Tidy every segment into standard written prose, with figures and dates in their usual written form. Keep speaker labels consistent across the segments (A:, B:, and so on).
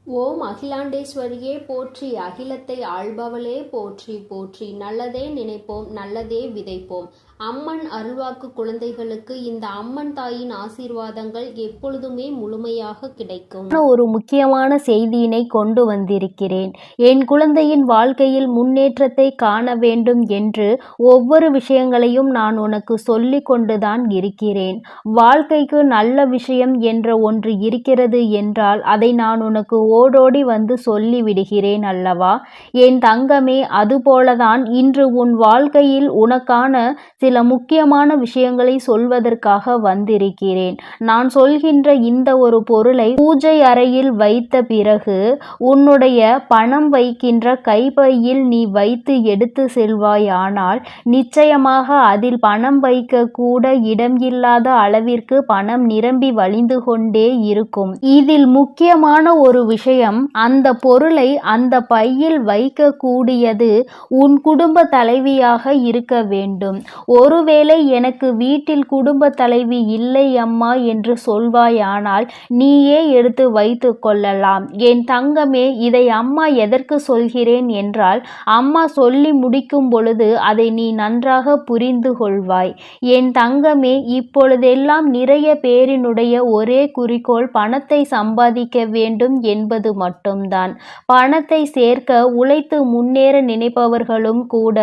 A: ஓம் அகிலாண்டேஸ்வரியே போற்றி, அகிலத்தை ஆள்பவளே போற்றி போற்றி. நல்லதே நினைப்போம், நல்லதே விதைப்போம். அம்மன் அருள்வாக்கு குழந்தைகளுக்கு இந்த அம்மன் தாயின் ஆசீர்வாதங்கள் எப்பொழுதுமே முழுமையாக கிடைக்கும்.
B: ஒரு முக்கியமான செய்தியினை கொண்டு வந்திருக்கிறேன். என் குழந்தையின் வாழ்க்கையில் முன்னேற்றத்தை காண வேண்டும் என்று ஒவ்வொரு விஷயங்களையும் நான் உனக்கு சொல்லி கொண்டுதான் இருக்கிறேன். வாழ்க்கைக்கு நல்ல விஷயம் என்ற ஒன்று இருக்கிறது என்றால் அதை நான் உனக்கு ஓடோடி வந்து சொல்லி விடுகிறேன் அல்லவா என் தங்கமே. அதுபோலதான் இன்று உன் வாழ்க்கையில் உனக்கான சில முக்கியமான விஷயங்களை சொல்வதற்காக வந்திருக்கிறேன். நான் சொல்கின்ற இந்த ஒரு பொருளை பூஜை அறையில் வைத்த பிறகு உன்னுடைய பணம் வைக்கின்ற கைப்பையில் நீ வைத்து எடுத்து செல்வாயானால் நிச்சயமாக அதில் பணம் வைக்க கூட இடம் இல்லாத அளவிற்கு பணம் நிரம்பி வழிந்து கொண்டே இருக்கும். இதில் முக்கியமான ஒரு விஷயம், அந்த பொருளை அந்த பையில் வைக்க கூடியது உன் குடும்ப தலைவியாக இருக்க வேண்டும். ஒருவேளை எனக்கு வீட்டில் குடும்ப தலைவி இல்லை அம்மா என்று சொல்வாயானால் நீயே எடுத்து வைத்து கொள்ளலாம். என் தங்கமே, இதை அம்மா எதற்கு சொல்கிறேன் என்றால், அம்மா சொல்லி முடிக்கும் பொழுது அதை நீ நன்றாக புரிந்து கொள்வாய். என் தங்கமே, இப்பொழுதெல்லாம் நிறைய பேரினுடைய ஒரே குறிக்கோள் பணத்தை சம்பாதிக்க வேண்டும் என்பது மட்டும்தான். பணத்தை சேர்க்க உழைத்து முன்னேற நினைப்பவர்களும் கூட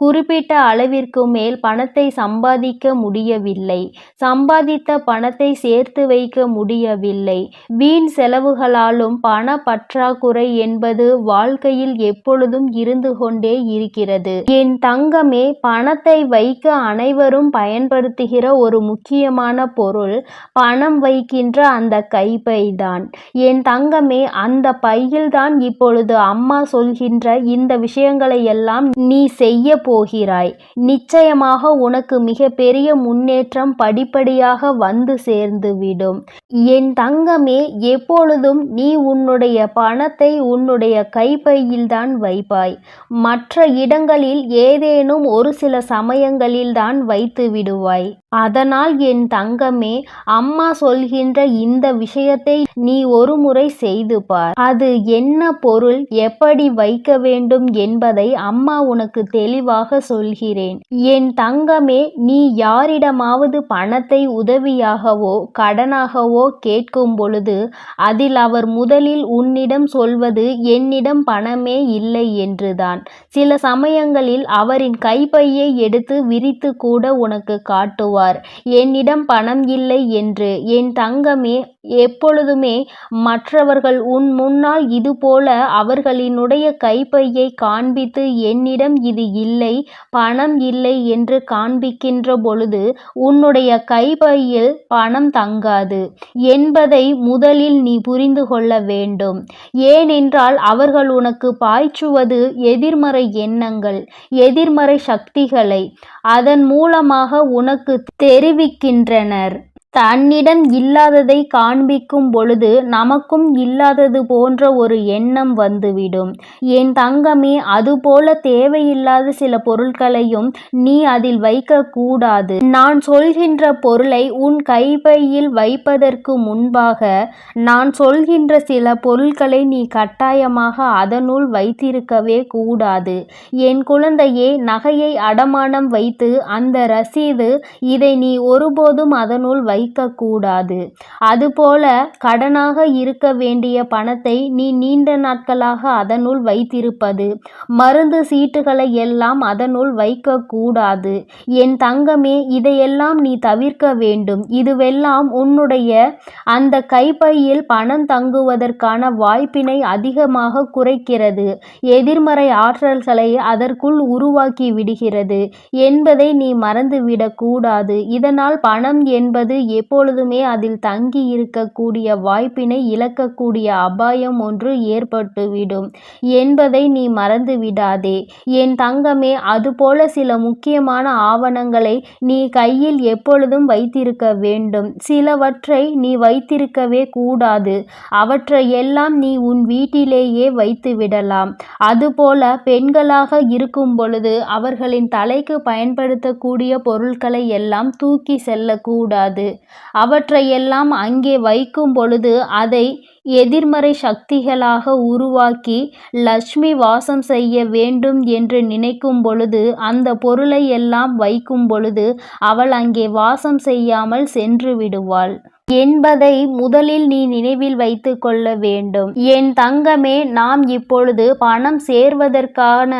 B: குறிப்பிட்ட அளவிற்கு மேல் பணத்தை சம்பாதிக்க முடியவில்லை. சம்பாதித்த பணத்தை சேர்த்து வைக்க முடியவில்லை. வீண் செலவுகளாலும் பண பற்றாக்குறை என்பது வாழ்க்கையில் எப்பொழுதும் இருந்து கொண்டே இருக்கிறது. என் தங்கமே, பணத்தை வைக்க அனைவரும் பயன்படுத்துகிற ஒரு முக்கியமான பொருள் பணம் வைக்கின்ற அந்த கைப்பைதான். என் தங்கமே, அந்த பையில்தான் இப்பொழுது அம்மா சொல்கின்ற இந்த விஷயங்களை எல்லாம் நீ செய்ய போகிறாய். நிச்சயமாக உனக்கு மிகப்பெரிய முன்னேற்றம் படிப்படியாக வந்து சேர்ந்துவிடும். என் தங்கமே, எப்பொழுதும் நீ உன்னுடைய பணத்தை உன்னுடைய கைப்பையில்தான் வைப்பாய். மற்ற இடங்களில் ஏதேனும் ஒரு சில சமயங்களில்தான் வைத்து விடுவாய். அதனால் என் தங்கமே, அம்மா சொல்கின்ற இந்த விஷயத்தை நீ ஒரு முறை செய்து பார். அது என்ன பொருள், எப்படி வைக்க வேண்டும் என்பதை அம்மா உனக்கு தெளிவாக சொல்கிறேன். என் தங்கமே, நீ யாரிடமாவது பணத்தை உதவியாகவோ கடனாகவோ கேட்கும் பொழுது அதில் அவர் முதலில் உன்னிடம் சொல்வது என்னிடம் பணமே இல்லை என்றுதான். சில சமயங்களில் அவரின் கைப்பையை எடுத்து விரித்து கூட உனக்கு காட்டுவார், என்னிடம் பணம் இல்லை என்று. என் தங்கமே, எப்பொழுதுமே மற்றவர்கள் உன் முன்னால் இதுபோல அவர்களினுடைய கைப்பையை காண்பித்து என்னிடம் இது இல்லை, பணம் இல்லை என்று காண்பிக்கின்ற பொழுது உன்னுடைய கைப்பையில் பணம் தங்காது என்பதை முதலில் நீ புரிந்து கொள்ள வேண்டும். ஏனென்றால் அவர்கள் உனக்கு பாய்ச்சுவது எதிர்மறை எண்ணங்கள், எதிர்மறை சக்திகளை அதன் மூலமாக உனக்கு தெரிவிக்கின்றனர். தன்னிடம் இல்லாததை காண்பிக்கும் பொழுது நமக்கும் இல்லாதது போன்ற ஒரு எண்ணம் வந்துவிடும். என் தங்கமே, அதுபோல தேவையில்லாத சில பொருட்களையும் நீ அதில் வைக்க கூடாது. நான் சொல்கின்ற பொருளை உன் கைப்பையில் வைப்பதற்கு முன்பாக நான் சொல்கின்ற சில பொருட்களை நீ கட்டாயமாக அதனுள் வைத்திருக்கவே கூடாது. என் குழந்தையே, நகையை அடமானம் வைத்து அந்த ரசீது, இதை நீ ஒருபோதும் அதனுள் வைக்கக்கூடாது. அதுபோல கடனாக இருக்க வேண்டிய பணத்தை நீ நீண்ட நாட்களாக அதனுள் வைத்திருப்பது, மருந்து சீட்டுகளை எல்லாம் அதனுள் வைக்கக்கூடாது. என் தங்கமே, இதையெல்லாம் நீ தவிர்க்க வேண்டும். இதுவெல்லாம் உன்னுடைய அந்த கைப்பையில் பணம் தங்குவதற்கான வாய்ப்பினை அதிகமாக குறைக்கிறது, எதிர்மறை ஆற்றல்களை அதற்குள் உருவாக்கி விடுகிறது என்பதை நீ மறந்துவிடக் கூடாது. இதனால் பணம் என்பது எப்பொழுதுமே அதில் தங்கி இருக்கக்கூடிய வாய்ப்பினை இழக்கக்கூடிய அபாயம் ஒன்று ஏற்பட்டுவிடும் என்பதை நீ மறந்து விடாதே. என் தங்கமே, அதுபோல சில முக்கியமான ஆவணங்களை நீ கையில் எப்பொழுதும் வைத்திருக்க வேண்டும். சிலவற்றை நீ வைத்திருக்கவே கூடாது. அவற்றை எல்லாம் நீ உன் வீட்டிலேயே வைத்து விடலாம். அதுபோல பெண்களாக இருக்கும் பொழுது அவர்களின் தலைக்கு பயன்படுத்தக்கூடிய பொருட்களை எல்லாம் தூக்கி செல்லக்கூடாது. அவற்றையெல்லாம் அங்கே வைக்கும் பொழுது அதை எதிர்மறை சக்திகளாக உருவாக்கி லட்சுமி வாசம் செய்ய வேண்டும் என்று நினைக்கும் பொழுது அந்த பொருளை எல்லாம் வைக்கும் பொழுது அவள் அங்கே வாசம் செய்யாமல் சென்று விடுவாள் என்பதை முதலில் நீ நினைவில் வைத்து கொள்ள வேண்டும். என் தங்கமே, நாம் இப்பொழுது பணம் சேர்வதற்கான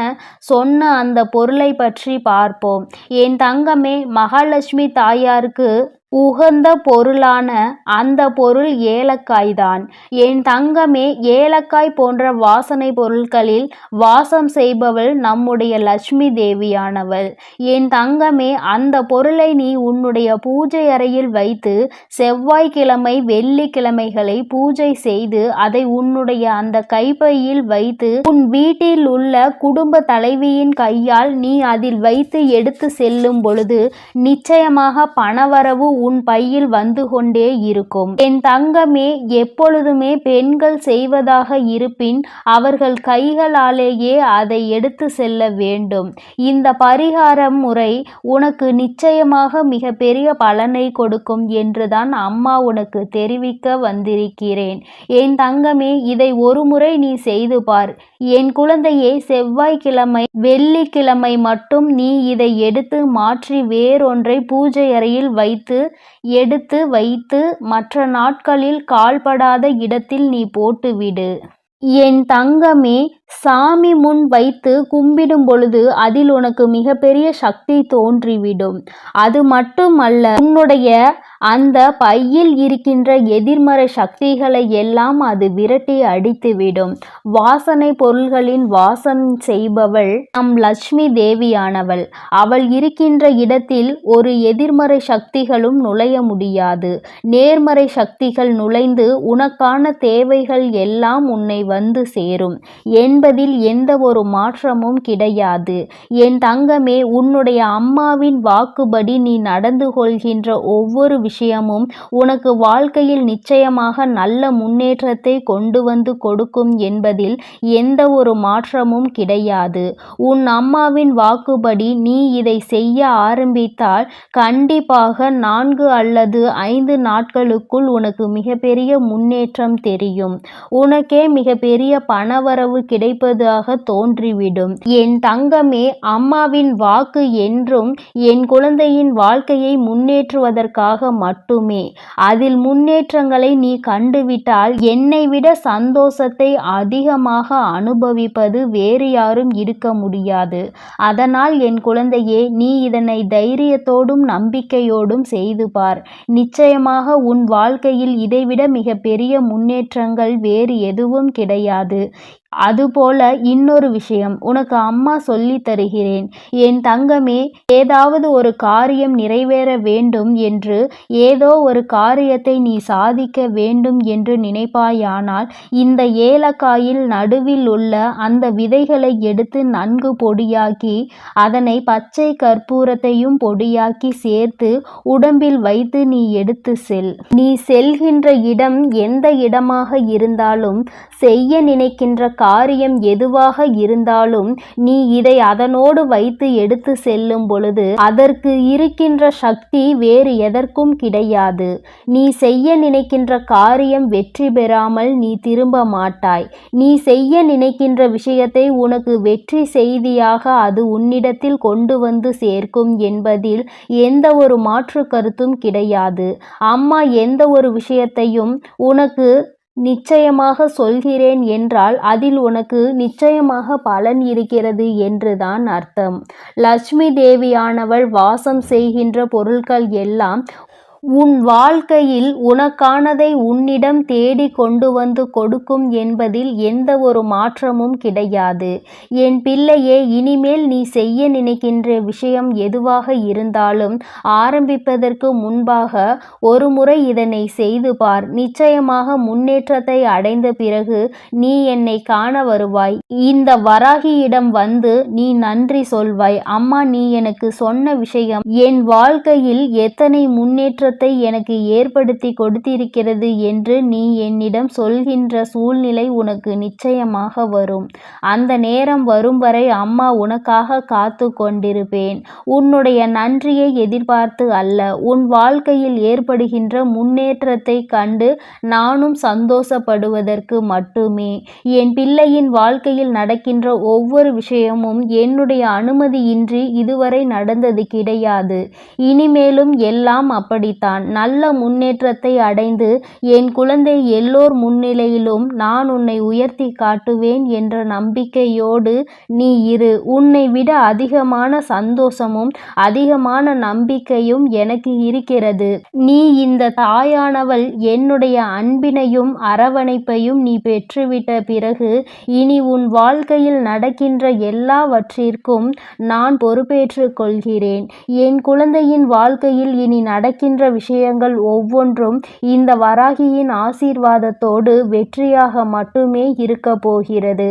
B: சொன்ன அந்த பொருளை பற்றி பார்ப்போம். என் தங்கமே, மகாலட்சுமி தாயாருக்கு உகந்த பொருளான அந்த பொருள் ஏலக்காய் தான். என் தங்கமே, ஏலக்காய் போன்ற வாசனை பொருட்களில் வாசம் செய்பவள் நம்முடைய லட்சுமி தேவியானவள். என் தங்கமே, அந்த பொருளை நீ உன்னுடைய பூஜை அறையில் வைத்து செவ்வாய்க்கிழமை வெள்ளிக்கிழமைகளை பூஜை செய்து அதை உன்னுடைய அந்த கைப்பையில் வைத்து உன் வீட்டில் உள்ள குடும்ப தலைவியின் கையால் நீ அதில் வைத்து எடுத்து செல்லும் பொழுது நிச்சயமாக பணவரவு உன் பையில் வந்து கொண்டே இருக்கும். என் தங்கமே, எப்பொழுதுமே பெண்கள் செய்வதாக இருப்பின் அவர்கள் கைகளாலேயே அதை எடுத்து செல்ல வேண்டும். இந்த பரிகார முறை உனக்கு நிச்சயமாக மிக பெரிய பலனை கொடுக்கும் என்றுதான் அம்மா உனக்கு தெரிவிக்க வந்திருக்கிறேன். என் தங்கமே, இதை ஒரு முறை நீ செய்து பார். என் குழந்தையே, செவ்வாய்க்கிழமை வெள்ளிக்கிழமை மட்டும் நீ இதை எடுத்து மாற்றி வேறொன்றை பூஜை அறையில் எடுத்து வைத்து மற்ற நாட்களில் கால்படாத இடத்தில் நீ போட்டுவிடு. என் தங்கமே, சாமி முன் வைத்து கும்பிடும் பொழுது அதில் உனக்கு மிகப்பெரிய சக்தி தோன்றிவிடும். அது மட்டுமல்ல, உன்னுடைய அந்த பையில் இருக்கின்ற எதிர்மறை சக்திகளை எல்லாம் அது விரட்டி அடித்துவிடும். வாசனை பொருள்களின் வாசம் செய்பவள் நம் லட்சுமி தேவியானவள். அவள் இருக்கின்ற இடத்தில் ஒரு எதிர்மறை சக்திகளும் நுழைய முடியாது. நேர்மறை சக்திகள் நுழைந்து உனக்கான தேவைகள் எல்லாம் உன்னை வந்து சேரும் என்பதில் எந்த ஒரு மாற்றமும் கிடையாது. என் தங்கமே, உன்னுடைய அம்மாவின் வாக்குப்படி நீ நடந்து கொள்கின்ற ஒவ்வொரு விஷயமும் உனக்கு வாழ்க்கையில் நிச்சயமாக நல்ல முன்னேற்றத்தை கொண்டு வந்து கொடுக்கும் என்பதில் எந்த ஒரு மாற்றமும் கிடையாது. உன் அம்மாவின் வாக்குப்படி நீ இதை செய்ய ஆரம்பித்தால் கண்டிப்பாக 4 அல்லது 5 நாட்களுக்குள் உனக்கு மிகப்பெரிய முன்னேற்றம் தெரியும். உனக்கே மிகப்பெரிய பணவரவு கிடைப்பதாக தோன்றிவிடும். என் தங்கமே, அம்மாவின் வாக்கு என்றும் என் குழந்தையின் வாழ்க்கையை முன்னேற்றுவதற்காக மட்டுமே. அதில் முன்னேற்றங்களை நீ கண்டுவிட்டால் என்னை விட சந்தோஷத்தை அதிகமாக அனுபவிப்பது வேறு யாரும் இருக்க முடியாது. அதனால் என் குழந்தையே, நீ இதனை தைரியத்தோடும் நம்பிக்கையோடும் செய்து பார். நிச்சயமாக உன் வாழ்க்கையில் இதைவிட மிக பெரிய முன்னேற்றங்கள் வேறு எதுவும் கிடையாது. அதுபோல இன்னொரு விஷயம் உனக்கு அம்மா சொல்லி தருகிறேன். என் தங்கமே, ஏதாவது ஒரு காரியம் நிறைவேற வேண்டும் என்று ஏதோ ஒரு காரியத்தை நீ சாதிக்க வேண்டும் என்று நினைப்பாயானால் இந்த ஏலக்காயில் நடுவில் உள்ள அந்த விதைகளை எடுத்து நன்கு பொடியாக்கி அதனை பச்சை கற்பூரத்தையும் பொடியாக்கி சேர்த்து உடம்பில் வைத்து நீ எடுத்து செல். நீ செல்கின்ற இடம் எந்த இடமாக இருந்தாலும், செய்ய நினைக்கின்ற காரியம் எதுவாக இருந்தாலும் நீ இதை அதனோடு வைத்து எடுத்து செல்லும் பொழுது அதற்கு இருக்கின்ற சக்தி வேறு எதற்கும் கிடையாது. நீ செய்ய நினைக்கின்ற காரியம் வெற்றி பெறாமல் நீ திரும்ப மாட்டாய். நீ செய்ய நினைக்கின்ற விஷயத்தை உனக்கு வெற்றி செய்தியாக அது உன்னிடத்தில் கொண்டு வந்து சேர்க்கும் என்பதில் எந்த ஒரு மாற்று கருத்தும் கிடையாது. அம்மா எந்த ஒரு விஷயத்தையும் உனக்கு நிச்சயமாக சொல்கிறேன் என்றால் அதில் உனக்கு நிச்சயமாக பலன் இருக்கிறது என்றுதான் அர்த்தம். லட்சுமி தேவியானவள் வாசம் செய்கின்ற பொருட்கள் எல்லாம் உன் வாழ்க்கையில் உனக்கானதை உன்னிடம் தேடி கொண்டு வந்து கொடுக்கும் என்பதில் எந்த ஒரு மாற்றமும் கிடையாது. என் பிள்ளையே, இனிமேல் நீ செய்ய நினைக்கின்ற விஷயம் எதுவாக இருந்தாலும் ஆரம்பிப்பதற்கு முன்பாக ஒரு முறை இதனை செய்து பார். நிச்சயமாக முன்னேற்றத்தை அடைந்த பிறகு நீ என்னை காண வருவாய். இந்த வராகியிடம் வந்து நீ நன்றி சொல்வாய். அம்மா, நீ எனக்கு சொன்ன விஷயம் என் வாழ்க்கையில் எத்தனை முன்னேற்றத்தை முன்னேற்றத்தை எனக்கு ஏற்படுத்தி கொடுத்திருக்கிறது என்று நீ என்னிடம் சொல்கின்ற சூழ்நிலை உனக்கு நிச்சயமாக வரும். அந்த நேரம் வரும் வரை அம்மா உனக்காக காத்து கொண்டிருப்பேன். உன்னுடைய நன்றியை எதிர்பார்த்து அல்ல, உன் வாழ்க்கையில் ஏற்படுகின்ற முன்னேற்றத்தை கண்டு நானும் சந்தோஷப்படுவதற்கு மட்டுமே. என் பிள்ளையின் வாழ்க்கையில் நடக்கின்ற ஒவ்வொரு விஷயமும் என்னுடைய அனுமதியின்றி இதுவரை நடந்தது கிடையாது. இனிமேலும் எல்லாம் அப்படித்தான். நல்ல முன்னேற்றத்தை அடைந்து என் குழந்தை எல்லோர் முன்னிலையிலும் நான் உன்னை உயர்த்தி காட்டுவேன் என்ற நம்பிக்கையோடு நீ இரு. உன்னை விட அதிகமான சந்தோஷமும் அதிகமான நம்பிக்கையும் எனக்கு இருக்கிறது. நீ இந்த தாயானவள் என்னுடைய அன்பினையும் அரவணைப்பையும் நீ பெற்றுவிட்ட பிறகு இனி உன் வாழ்க்கையில் நடக்கின்ற எல்லாவற்றிற்கும் நான் பொறுப்பேற்றுக் கொள்கிறேன். என் குழந்தையின் வாழ்க்கையில் இனி நடக்கின்ற விஷயங்கள் ஒவ்வொன்றும் இந்த வராகியின் ஆசீர்வாதத்தோடு வெற்றியாக மட்டுமே இருக்க போகிறது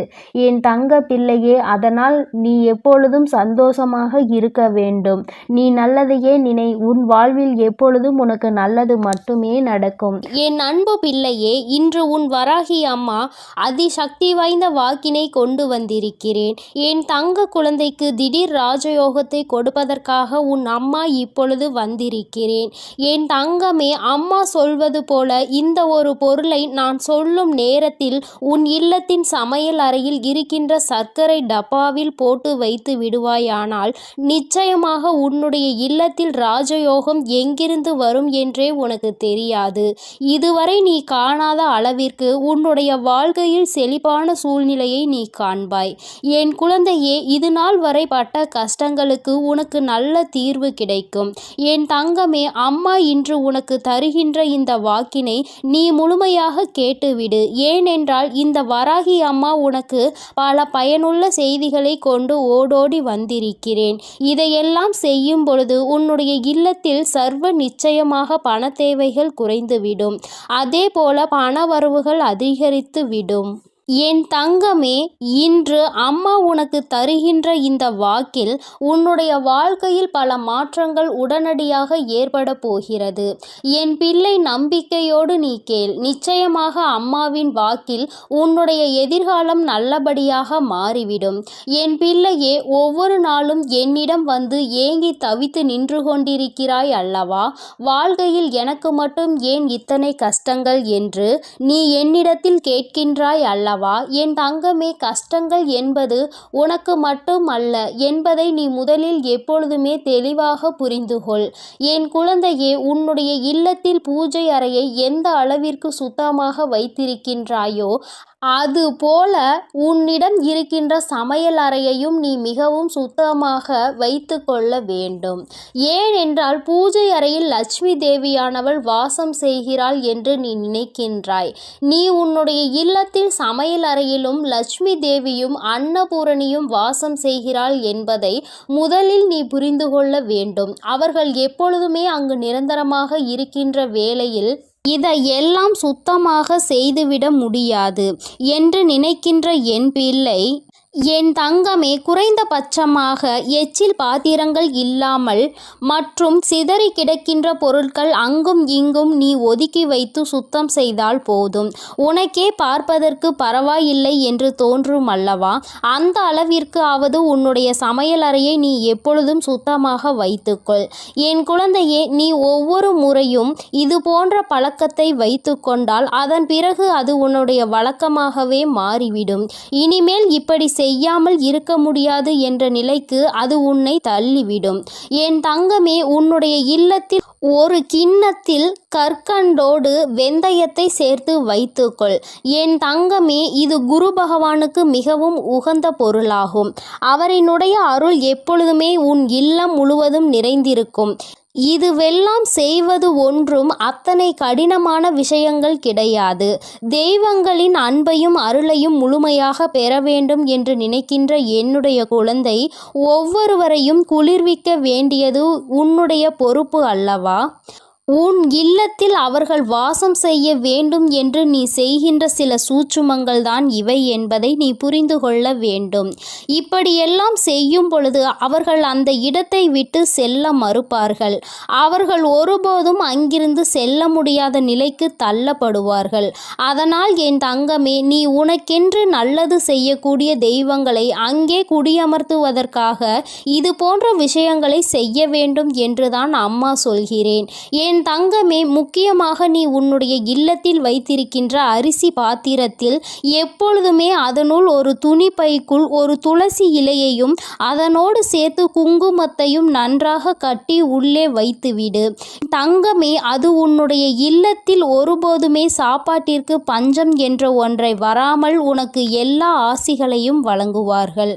B: என் தங்க பிள்ளையே. அதனால் நீ எப்பொழுதும் சந்தோஷமாக இருக்க வேண்டும். நீ நல்லதையே நினை. உன் வாழ்வில் எப்பொழுதும் உனக்கு நல்லது மட்டுமே நடக்கும்.
A: என் அன்பு பிள்ளையே, இன்று உன் வராகி அம்மா அதிசக்தி வாய்ந்த வாக்கினை கொண்டு வந்திருக்கிறேன். என் தங்க குழந்தைக்கு திடீர் ராஜயோகத்தை கொடுப்பதற்காக உன் அம்மா இப்பொழுது வந்திருக்கிறேன். என் தங்கமே, அம்மா சொல்வது போல இந்த ஒரு பொருளை நான் சொல்லும் நேரத்தில் உன் இல்லத்தின் சமையல் அறையில் இருக்கின்ற சர்க்கரை டப்பாவில் போட்டு வைத்து விடுவாயானால் நிச்சயமாக உன்னுடைய இல்லத்தில் ராஜயோகம் எங்கிருந்து வரும் என்றே உனக்கு தெரியாது. இதுவரை நீ காணாத அளவிற்கு உன்னுடைய வாழ்க்கையில் செழிப்பான சூழ்நிலையை நீ காண்பாய். என் குழந்தையே, இது நாள் வரை பட்ட கஷ்டங்களுக்கு உனக்கு நல்ல தீர்வு கிடைக்கும். என் தங்கமே, அம்மா இன்று உனக்கு தருகின்ற இந்த வாக்கினை நீ முழுமையாக கேட்டுவிடு. ஏனென்றால் இந்த வராகி அம்மா உனக்கு பல பயனுள்ள செய்திகளை கொண்டு ஓடோடி வந்திருக்கிறேன். இதையெல்லாம் செய்யும் பொழுது உன்னுடைய இல்லத்தில் சர்வ நிச்சயமாக பண தேவைகள் குறைந்துவிடும். அதே போல பண வரவுகள் அதிகரித்து விடும். என் தங்கமே, இன்று அம்மா உனக்கு தருகின்ற இந்த வாக்கில் உன்னுடைய வாழ்க்கையில் பல மாற்றங்கள் உடனடியாக ஏற்பட போகிறது. என் பிள்ளை, நம்பிக்கையோடு நீ கேள். நிச்சயமாக அம்மாவின் வாக்கில் உன்னுடைய எதிர்காலம் நல்லபடியாக மாறிவிடும். என் பிள்ளையே, ஒவ்வொரு நாளும் என்னிடம் வந்து ஏங்கி தவித்து நின்று கொண்டிருக்கிறாய் அல்லவா? வாழ்க்கையில் எனக்கு மட்டும் ஏன் இத்தனை கஷ்டங்கள் என்று நீ என்னிடத்தில் கேட்கின்றாய் அல்லவா? என் தங்கமே, கஷ்டங்கள் என்பது உனக்கு மட்டும் அல்ல என்பதை நீ முதலில் எப்பொழுதுமே தெளிவாக புரிந்து கொள். என் குழந்தையே, உன்னுடைய இல்லத்தில் பூஜை அறையை எந்த அளவிற்கு சுத்தமாக வைத்திருக்கின்றாயோ அது போல உன்னிடம் இருக்கின்ற சமையல் அறையையும் நீ மிகவும் சுத்தமாக வைத்து கொள்ள வேண்டும். ஏனென்றால் பூஜை அறையில் லட்சுமி தேவியானவள் வாசம் செய்கிறாள் என்று நீ நினைக்கின்றாய். நீ உன்னுடைய இல்லத்தில் சமையல் அறையிலும் லட்சுமி தேவியும் அன்னபூரணியும் வாசம் செய்கிறாள் என்பதை முதலில் நீ புரிந்து கொள்ள வேண்டும். அவர்கள் எப்பொழுதுமே அங்கு நிரந்தரமாக இருக்கின்ற வேளையில் இதையெல்லாம் சுத்தமாக செய்துவிட முடியாது என்று நினைக்கின்ற என் பிள்ளை, என் தங்கமே, குறைந்தபட்சமாக எச்சில் பாத்திரங்கள் இல்லாமல் மற்றும் சிதறி கிடக்கின்ற பொருட்கள் அங்கும் இங்கும் நீ ஒதுக்கி வைத்து சுத்தம் செய்தால் போதும். உனக்கே பார்ப்பதற்கு பரவாயில்லை என்று தோன்றும் அல்லவா? அந்த அளவிற்கு ஆவது உன்னுடைய சமையல் அறையை நீ எப்பொழுதும் சுத்தமாக வைத்துக்கொள். என் குழந்தையே, நீ ஒவ்வொரு முறையும் இது போன்ற பழக்கத்தை வைத்து கொண்டால் அதன் பிறகு அது உன்னுடைய வழக்கமாகவே மாறிவிடும். இனிமேல் இப்படி செய்யாமல் இருக்க முடியாது என்ற நிலைக்கு அது உன்னை தள்ளிவிடும். என் தங்கமே, உன்னுடைய இல்லத்தில் ஒரு கிண்ணத்தில் கற்கண்டோடு வெந்தயத்தை சேர்த்து வைத்துக்கொள். என் தங்கமே, இது குரு பகவானுக்கு மிகவும் உகந்த பொருளாகும். அவரினுடைய அருள் எப்பொழுதுமே உன் இல்லம் முழுவதும் நிறைந்திருக்கும். இதுவெல்லாம் செய்வது ஒன்றும் அத்தனை கடினமான விஷயங்கள் கிடையாது. தெய்வங்களின் அன்பையும் அருளையும் முழுமையாக பெற வேண்டும் என்று நினைக்கின்ற என்னுடைய குழந்தை, ஒவ்வொருவரையும் குளிர்விக்க வேண்டியது உன்னுடைய பொறுப்பு அல்லவா?
B: உன் இல்லத்தில் அவர்கள் வாசம் செய்ய வேண்டும் என்று நீ செய்கின்ற சில சூட்சுமங்கள் தான் இவை என்பதை நீ புரிந்து கொள்ள வேண்டும். இப்படியெல்லாம் செய்யும் பொழுது அவர்கள் அந்த இடத்தை விட்டு செல்ல மறுப்பார்கள். அவர்கள் ஒருபோதும் அங்கிருந்து செல்ல முடியாத நிலைக்கு தள்ளப்படுவார்கள். அதனால் என் தங்கமே, நீ உனக்கென்று நல்லது செய்யக்கூடிய தெய்வங்களை அங்கே குடியமர்த்துவதற்காக இது போன்ற விஷயங்களை செய்ய வேண்டும் என்றுதான் அம்மா சொல்கிறேன். என் தங்கமே, முக்கியமாக நீ உன்னுடைய இல்லத்தில் வைத்திருக்கின்ற அரிசி பாத்திரத்தில் எப்பொழுதுமே அதனுள் ஒரு துணி பைக்குள் ஒரு துளசி இலையையும் அதனோடு சேர்த்து குங்குமத்தையும் நன்றாக கட்டி உள்ளே வைத்துவிடு. தங்கமே, அது உன்னுடைய இல்லத்தில் ஒருபோதுமே சாப்பாட்டிற்கு பஞ்சம் என்ற ஒன்றை வராமல் உனக்கு எல்லா ஆசிகளையும் வழங்குவார்கள்.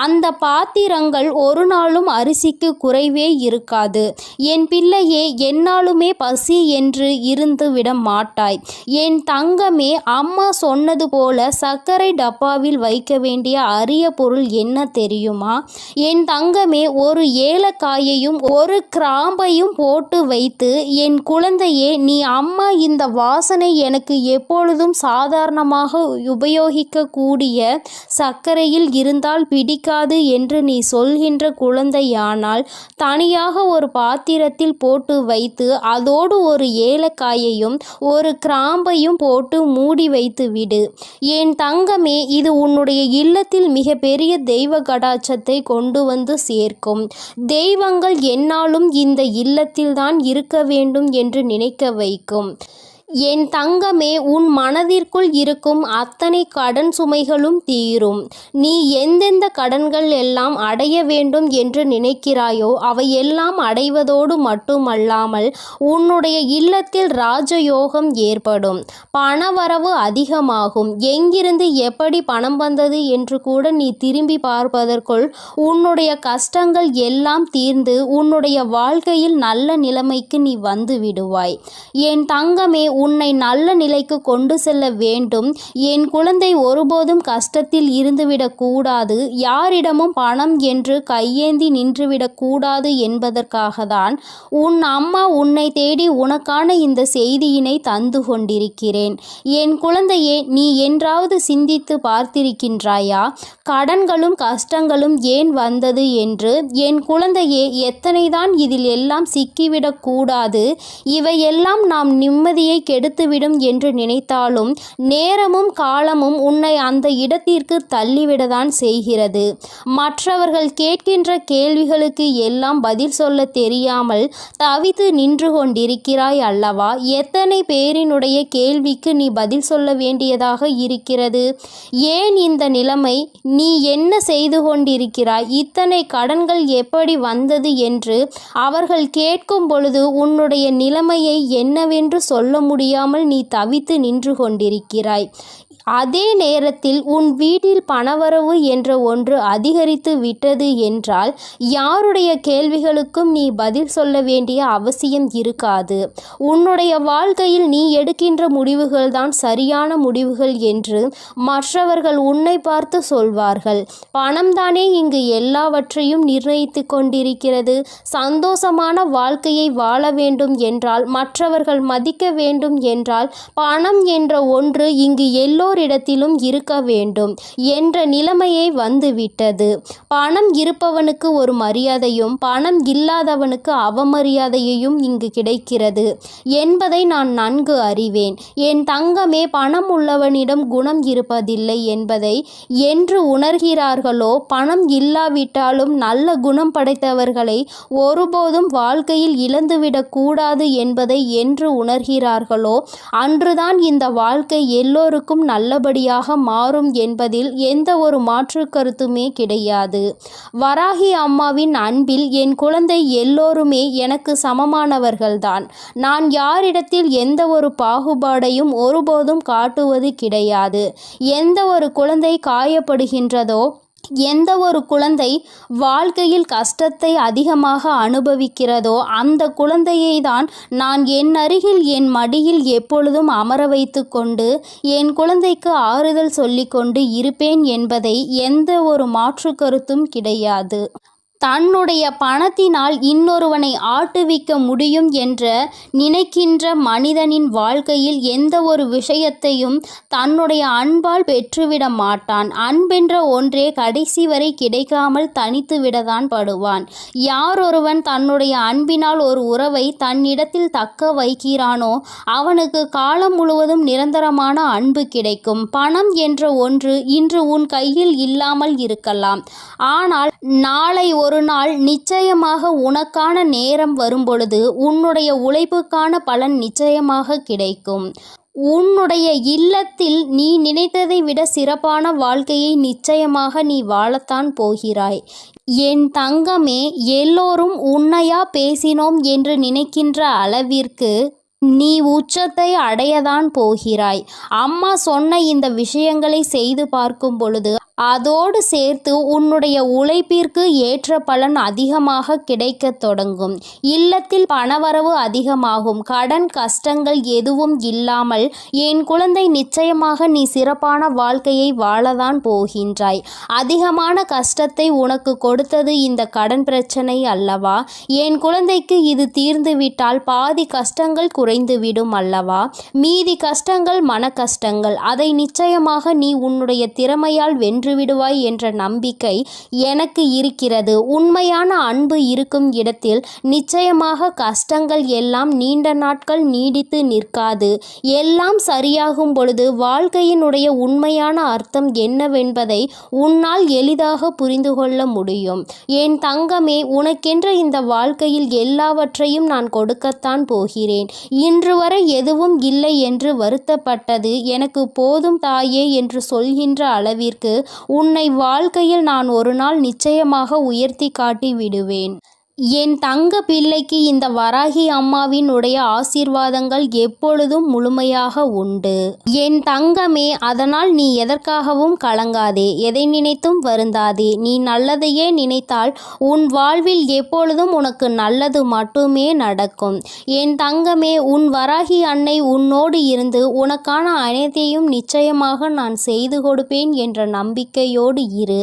B: அந்த பாத்திரங்கள் ஒரு நாளும் அரிசிக்கு குறைவே இருக்காது. என் பிள்ளையே, என்னாலுமே பசி என்று இருந்து விட மாட்டாய். என் தங்கமே, அம்மா சொன்னது போல சர்க்கரை டப்பாவில் வைக்க வேண்டிய அரிய பொருள் என்ன தெரியுமா? என் தங்கமே, ஒரு ஏலக்காயையும் ஒரு கிராம்பையும் போட்டு வைத்து, என் குழந்தையே, நீ அம்மா இந்த வாசனை எனக்கு எப்பொழுதும் சாதாரணமாக உபயோகிக்கக்கூடிய சர்க்கரையில் இருந்தால் பிடிக்காது என்று நீ சொல்கின்ற குழந்தையானால் தனியாக ஒரு பாத்திரத்தில் போட்டு வைத்து அதோடு ஒரு ஏலக்காயையும் ஒரு கிராம்பையும் போட்டு மூடி வைத்து விடு. என் தங்கமே, இது உன்னுடைய இல்லத்தில் மிக பெரிய தெய்வ கடாட்சத்தை கொண்டு வந்து சேர்க்கும். தெய்வங்கள் என்னாலும் இந்த இல்லத்தில்தான் இருக்க வேண்டும் என்று நினைக்க வைக்கும். என் தங்கமே, உன் மனதிற்குள் இருக்கும் அத்தனை கடன் சுமைகளும் தீரும். நீ எந்தெந்த கடன்கள் எல்லாம் அடைய வேண்டும் என்று நினைக்கிறாயோ அவையெல்லாம் அடைவதோடு மட்டுமல்லாமல் உன்னுடைய இல்லத்தில் ராஜயோகம் ஏற்படும். பணவரவு அதிகமாகும். எங்கிருந்து எப்படி பணம் வந்தது என்று கூட நீ திரும்பி பார்ப்பதற்குள் உன்னுடைய கஷ்டங்கள் எல்லாம் தீர்ந்து உன்னுடைய வாழ்க்கையில் நல்ல நிலைமைக்கு நீ வந்து விடுவாய். என் தங்கமே, உன்னை நல்ல நிலைக்கு கொண்டு செல்ல வேண்டும். என் குழந்தை ஒருபோதும் கஷ்டத்தில் இருந்துவிடக் கூடாது. யாரிடமும் பணம் என்று கையேந்தி நின்றுவிடக் கூடாது என்பதற்காக தான் உன் அம்மா உன்னை தேடி உனக்கான இந்த செய்தியினை தந்து கொண்டிருக்கிறேன். என் குழந்தையே, நீ என்றாவது சிந்தித்து பார்த்திருக்கின்றாயா? கடன்களும் கஷ்டங்களும் ஏன் வந்தது என்று? என் குழந்தையே, எத்தனைதான் இதில் எல்லாம் சிக்கிவிடக் கூடாது. இவையெல்லாம் நாம் நிம்மதியை கெடுத்துவிடும் என்று நினைத்தாலும் நேரமும் காலமும் உன்னை அந்த இடத்திற்கு தள்ளிவிடதான் செய்கிறது. மற்றவர்கள் கேட்கின்ற கேள்விகளுக்கு எல்லாம் பதில் சொல்ல தெரியாமல் தவித்து நின்று கொண்டிருக்கிறாய் அல்லவா? எத்தனை பேரினுடைய கேள்விக்கு நீ பதில் சொல்ல வேண்டியதாக இருக்கிறது? ஏன் இந்த நிலைமை? நீ என்ன செய்து கொண்டிருக்கிறாய்? இத்தனை கடன்கள் எப்படி வந்தது என்று அவர்கள் கேட்கும் பொழுது உன்னுடைய நிலைமையை என்னவென்று சொல்ல முடியாமல் நீ தவித்து நின்று கொண்டிருக்கிறாய். அதே நேரத்தில் உன் வீட்டில் பணவரவு என்ற ஒன்று அதிகரித்து விட்டது என்றால் யாருடைய கேள்விகளுக்கும் நீ பதில் சொல்ல வேண்டிய அவசியம் இருக்காது. உன்னுடைய வாழ்க்கையில் நீ எடுக்கின்ற முடிவுகள் தான் சரியான முடிவுகள் என்று மற்றவர்கள் உன்னை பார்த்து சொல்வார்கள். பணம்தானே இங்கு எல்லாவற்றையும் நிர்ணயித்து கொண்டிருக்கிறது. சந்தோஷமான வாழ்க்கையை வாழ வேண்டும் என்றால், மற்றவர்கள் மதிக்க வேண்டும் என்றால், பணம் என்ற ஒன்று இங்கு எல்லோரிடத்திலும் இருக்க வேண்டும் என்ற நிலைமையை வந்துவிட்டது. பணம் இருப்பவனுக்கு ஒரு மரியாதையும் பணம் இல்லாதவனுக்கு அவமரியாதையையும் இங்கு கிடைக்கிறது என்பதை நான் நன்கு அறிவேன். என் தங்கமே, பணம் உள்ளவனிடம் குணம் இருப்பதில்லை என்பதை என்று உணர்கிறார்களோ, பணம் இல்லாவிட்டாலும் நல்ல குணம் படைத்தவர்களை ஒருபோதும் வாழ்க்கையில் இழந்துவிடக் கூடாது என்பதை என்று உணர்கிறார்களோ அன்றுதான் இந்த வாழ்க்கை எல்லோருக்கும் நல்லபடியாக மாறும் என்பதில் எந்த ஒரு மாற்று கருத்துமே கிடையாது. வராகி அம்மாவின் அன்பில் என் குழந்தை எல்லோருமே எனக்கு சமமானவர்கள்தான். நான் யாரிடத்தில் எந்த ஒரு பாகுபாடையும் ஒருபோதும் காட்டுவது கிடையாது. எந்த ஒரு குழந்தை காயப்படுகின்றதோ, எந்த ஒரு குழந்தை வாழ்க்கையில் கஷ்டத்தை அதிகமாக அனுபவிக்கிறதோ அந்த குழந்தையை தான் நான் என் அருகில் என் மடியில் எப்பொழுதும் அமர வைத்து கொண்டு என் குழந்தைக்கு ஆறுதல் சொல்லிக்கொண்டு இருப்பேன் என்பதை எந்த ஒரு மாற்று கருத்தும் கிடையாது.
C: தன்னுடைய பணத்தினால் இன்னொருவனை ஆட்டுவிக்க முடியும் என்ற நினைக்கின்ற மனிதனின் வாழ்க்கையில் எந்த ஒரு விஷயத்தையும் தன்னுடைய அன்பால் பெற்றுவிட மாட்டான். அன்பென்ற ஒன்றே கடைசி வரை கிடைக்காமல் தனித்து விடத்தான் படுவான். யாரொருவன் தன்னுடைய அன்பினால் ஒரு உறவை தன்னிடத்தில் தக்க வைக்கிறானோ அவனுக்கு காலம் முழுவதும் நிரந்தரமான அன்பு கிடைக்கும். பணம் என்ற ஒன்று இன்று உன் கையில் இல்லாமல் இருக்கலாம், ஆனால் நாளை ஒரு நாள் நிச்சயமாக உனக்கான நேரம் வரும்பொழுது உன்னுடைய உழைப்புக்கான பலன் நிச்சயமாக கிடைக்கும். உன்னுடைய இல்லத்தில் நீ நினைத்ததை விட சிறப்பான வாழ்க்கையை நிச்சயமாக நீ வாழத்தான் போகிறாய். என் தங்கமே, எல்லோரும் உன்னையா பேசினோம் என்று நினைக்கின்ற அளவிற்கு நீ உச்சத்தை அடையதான் போகிறாய். அம்மா சொன்ன இந்த விஷயங்களை செய்து பார்க்கும் பொழுது அதோடு சேர்த்து உன்னுடைய உழைப்பிற்கு ஏற்ற பலன் அதிகமாக கிடைக்கத் தொடங்கும். இல்லத்தில் பணவரவு அதிகமாகும். கடன் கஷ்டங்கள் எதுவும் இல்லாமல் என் குழந்தை நிச்சயமாக நீ சிறப்பான வாழ்க்கையை வாழதான் போகின்றாய். அதிகமான கஷ்டத்தை உனக்கு கொடுத்தது இந்த கடன் பிரச்சனை அல்லவா? என் குழந்தைக்கு இது தீர்ந்துவிட்டால் பாதி கஷ்டங்கள் குறைந்துவிடும் அல்லவா? மீதி கஷ்டங்கள் மன கஷ்டங்கள். அதை நிச்சயமாக நீ உன்னுடைய திறமையால் வென்றுவிடுவாய் என்ற நம்பிக்கை எனக்கு இருக்கிறது. உண்மையான அன்பு இருக்கும் இடத்தில் நிச்சயமாக கஷ்டங்கள் எல்லாம் நீண்ட நாட்கள் நீடித்து நிற்காது. எல்லாம் சரியாகும் பொழுது வாழ்க்கையினுடைய உண்மையான அர்த்தம் என்னவென்பதை உன்னால் எளிதாக புரிந்து கொள்ள முடியும். என் தங்கமே, உனக்கென்ற இந்த வாழ்க்கையில் எல்லாவற்றையும் நான் கொடுக்கத்தான் போகிறேன். இன்று வரை எதுவும் இல்லை என்று வருத்தப்பட்டது எனக்கு போதும் தாயே என்று சொல்கின்ற அளவிற்கு உன்னை வாழ்க்கையில் நான் ஒரு நாள் நிச்சயமாக உயர்த்தி காட்டி விடுவேன். என் தங்க பிள்ளைக்கு இந்த வராகி அம்மாவின் உடைய ஆசீர்வாதங்கள் எப்பொழுதும் முழுமையாக உண்டு. என் தங்கமே, அதனால் நீ எதற்காகவும் கலங்காதே, எதை நினைத்தும் வருந்தாதே. நீ நல்லதையே நினைத்தால் உன் வாழ்வில் எப்பொழுதும் உனக்கு நல்லது மட்டுமே நடக்கும். என் தங்கமே, உன் வராகி அன்னை உன்னோடு இருந்து உனக்கான அனைத்தையும் நிச்சயமாக நான் செய்து கொடுப்பேன் என்ற நம்பிக்கையோடு இரு.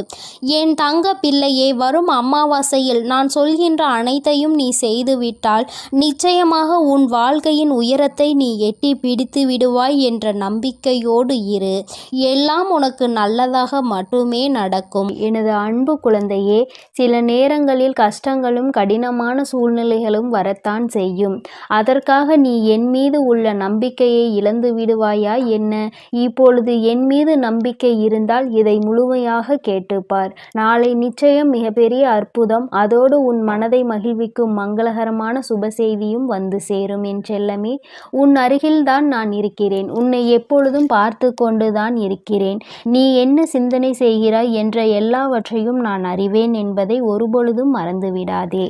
C: என் தங்க பிள்ளையே, வரும் அமாவாசையில் நான் சொல்கின்ற அனைத்தையும் நீ செய்துவிட்டால் நிச்சயமாக உன் வாழ்க்கையின் உயரத்தை நீ எட்டி பிடித்து விடுவாய் என்ற நம்பிக்கையோடு இரு. எல்லாம் உனக்கு நல்லதாக மட்டுமே நடக்கும்.
B: எனது அன்பு குழந்தையே, சில நேரங்களில் கஷ்டங்களும் கடினமான சூழ்நிலைகளும் வரத்தான் செய்யும். அதற்காக நீ என் மீது உள்ள நம்பிக்கையை இழந்து விடுவாயா என்ன? இப்பொழுது என் மீது நம்பிக்கை இருந்தால் இதை முழுமையாக கேட்டுப்பார். நாளை நிச்சயம் மிகப்பெரிய அற்புதம், அதோடு உன் மனதை மகிழ்விக்கும் மங்களகரமான சுப செய்தியும் வந்து சேரும். என் செல்லமே, உன் அருகில்தான் நான் இருக்கிறேன். உன்னை எப்பொழுதும் பார்த்து கொண்டுதான் இருக்கிறேன். நீ என்ன சிந்தனை செய்கிறாய் என்ற எல்லாவற்றையும் நான் அறிவேன் என்பதை ஒருபொழுதும் மறந்துவிடாதே.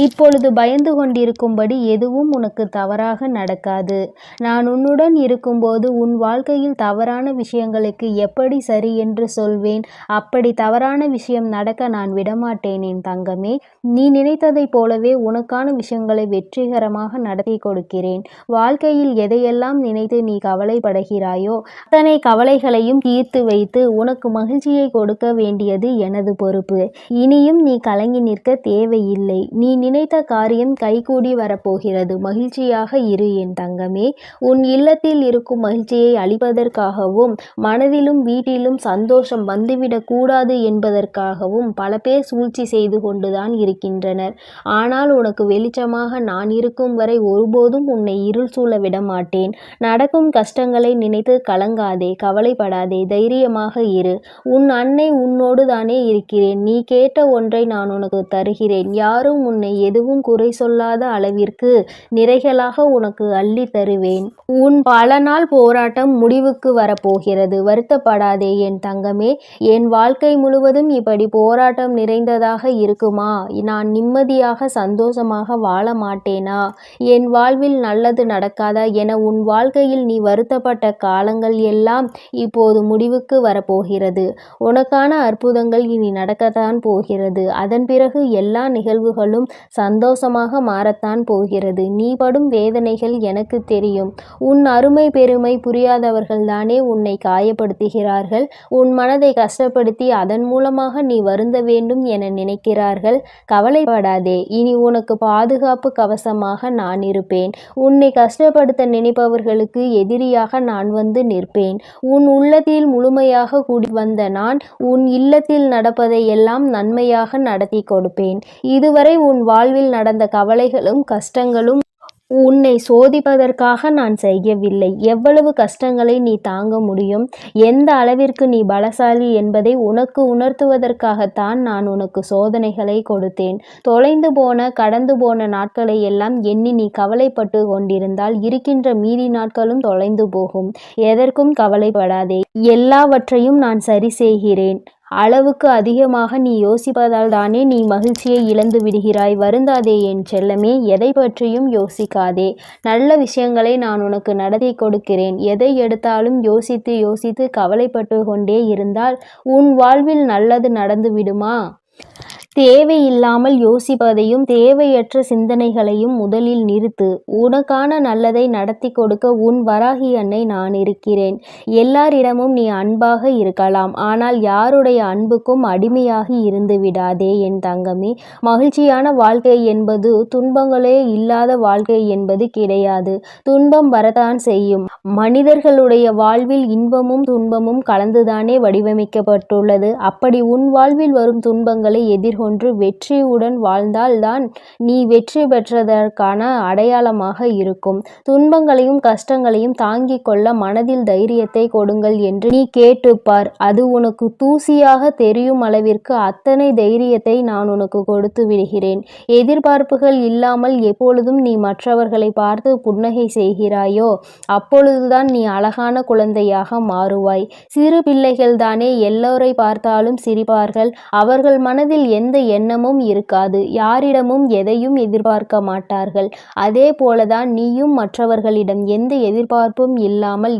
B: இப்பொழுது பயந்து கொண்டிருக்கும்படி எதுவும் உனக்கு தவறாக நடக்காது. நான் உன்னுடன் இருக்கும்போது உன் வாழ்க்கையில் தவறான விஷயங்களுக்கு எப்படி சரி என்று சொல்வேன். அப்படி தவறான விஷயம் நடக்க நான் விடமாட்டேன். என் தங்கமே, நீ நினைத்ததை போலவே உனக்கான விஷயங்களை வெற்றிகரமாக நடத்தி கொடுக்கிறேன். வாழ்க்கையில் எதையெல்லாம் நினைத்து நீ கவலைப்படுகிறாயோ அத்தனை கவலைகளையும் தீர்த்து வைத்து உனக்கு மகிழ்ச்சியை கொடுக்க வேண்டியது எனது பொறுப்பு. இனியும் நீ கலங்கி நிற்க தேவையில்லை. நீ நினைத்த காரியம் கைகூடி வரப்போகிறது. மகிழ்ச்சியாக இரு என் தங்கமே. உன் இல்லத்தில் இருக்கும் மகிழ்ச்சியை அளிப்பதற்காகவும் மனதிலும் வீட்டிலும் சந்தோஷம் வந்துவிடக் கூடாது என்பதற்காகவும் பல பேர் சூழ்ச்சி செய்து கொண்டுதான் இருக்கின்றனர். ஆனால் உனக்கு வெளிச்சமாக நான் இருக்கும் வரை ஒருபோதும் உன்னை இருள் சூழ விட மாட்டேன். நடக்கும் கஷ்டங்களை நினைத்து கலங்காதே, கவலைப்படாதே, தைரியமாக இரு. உன் அன்னை உன்னோடு தானே இருக்கிறேன். நீ கேட்ட ஒன்றை நான் உனக்கு தருகிறேன். யாரும் உன்னை எதுவும் குறை சொல்லாத அளவிற்கு நிறைகளாக உனக்கு அள்ளி தருவேன். உன் பல நாள் போராட்டம் முடிவுக்கு வரப்போகிறது. வருத்தப்படாதே என் தங்கமே. என் வாழ்க்கை முழுவதும் இப்படி போராட்டம் நிறைந்ததாக இருக்குமா? நான் நிம்மதி நிம்மதியாக சந்தோஷமாக வாழ மாட்டேனா? என் வாழ்வில் நல்லது நடக்காதா என உன் வாழ்க்கையில் நீ வருத்தப்பட்ட காலங்கள் எல்லாம் இப்போது முடிவுக்கு வரப்போகிறது. உனக்கான அற்புதங்கள் இனி நடக்கத்தான் போகிறது. அதன் பிறகு எல்லா நிகழ்வுகளும் சந்தோஷமாக மாறத்தான் போகிறது. நீ படும் வேதனைகள் எனக்கு தெரியும். உன் அருமை பெருமை புரியாதவர்கள்தானே உன்னை காயப்படுத்துகிறார்கள். உன் மனதை கஷ்டப்படுத்தி அதன் மூலமாக நீ வருந்த வேண்டும் என நினைக்கிறார்கள். கவலைப்படாதே, இனி உனக்கு பாதுகாப்பு கவசமாக நான் இருப்பேன். உன்னை கஷ்டப்படுத்த நினைப்பவர்களுக்கு எதிரியாக நான் வந்து நிற்பேன். உன் உள்ளத்தில் முழுமையாக குடி வந்த நான் உன் இல்லத்தில் நடப்பதை எல்லாம் நன்மையாக நடத்தி கொடுப்பேன். இதுவரை உன் வாழ்வில் நடந்த கவலைகளும் கஷ்டங்களும் உன்னை சோதிப்பதற்காக நான் செய்யவில்லை. எவ்வளவு கஷ்டங்களை நீ தாங்க முடியும், எந்த அளவிற்கு நீ பலசாலி என்பதை உனக்கு உணர்த்துவதற்காகத்தான் நான் உனக்கு சோதனைகளை கொடுத்தேன். தொலைந்து போன கடந்து போன நாட்களை எல்லாம் எண்ணி நீ கவலைப்பட்டு கொண்டிருந்தால் இருக்கின்ற மீதி நாட்களும் தொலைந்து போகும். எதற்கும் கவலைப்படாதே, எல்லாவற்றையும் நான் சரி செய்கிறேன். அளவுக்கு அதிகமாக நீ யோசிப்பதால் தானே நீ மகிழ்ச்சியை இழந்து விடுகிறாய். வருந்தாதே என் செல்லமே, எதை பற்றியும் யோசிக்காதே. நல்ல விஷயங்களை நான் உனக்கு நடத்தி கொடுக்கிறேன். எதை எடுத்தாலும் யோசித்து யோசித்து கவலைப்பட்டு கொண்டே இருந்தால் உன் வாழ்வில் நல்லது நடந்து விடுமா? தேவையில்லாமல் யோசிப்பதையும் தேவையற்ற சிந்தனைகளையும் முதலில் நிறுத்து. உனக்கான நல்லதை நடத்தி கொடுக்க உன் வராகி அன்னை நான் இருக்கிறேன். எல்லாரிடமும் நீ அன்பாக இருக்கலாம், ஆனால் யாருடைய அன்புக்கும் அடிமையாகி இருந்து விடாதே என் தங்கமே. மகிழ்ச்சியான வாழ்க்கை என்பது துன்பங்களே இல்லாத வாழ்க்கை என்பது கிடையாது. துன்பம் வரத்தான் செய்யும். மனிதர்களுடைய வாழ்வில் இன்பமும் துன்பமும் கலந்துதானே வடிவமைக்கப்பட்டுள்ளது. அப்படி உன் வாழ்வில் வரும் துன்பங்களை எதிர்கொண்டு வெற்றியுடன் வாழ்ந்தால்தான் நீ வெற்றி பெற்றதற்கான அடையாளமாக இருக்கும். துன்பங்களையும் கஷ்டங்களையும் தாங்கிக் கொள்ள மனதில் தைரியத்தை கொடுங்கள் என்று நீ கேட்டுப்பார். அது உனக்கு தூசியாக தெரியும் அளவிற்கு அத்தனை தைரியத்தை நான் உனக்கு கொடுத்து விடுகிறேன். எதிர்பார்ப்புகள் இல்லாமல் எப்பொழுதும் நீ மற்றவர்களை பார்த்து புன்னகை செய்கிறாயோ அப்பொழுதுதான் நீ அழகான குழந்தையாக மாறுவாய். சிறு பிள்ளைகள் தானே எல்லோரை பார்த்தாலும் சிரிப்பார்கள். அவர்கள் மனதில் எந்த எண்ணமும் இருக்காது. யாரிடமும் எதையும் எதிர்பார்க்க மாட்டார்கள். அதே போலதான் நீயும் மற்றவர்களிடம் எந்த எதிர்பார்ப்பும் இல்லாமல்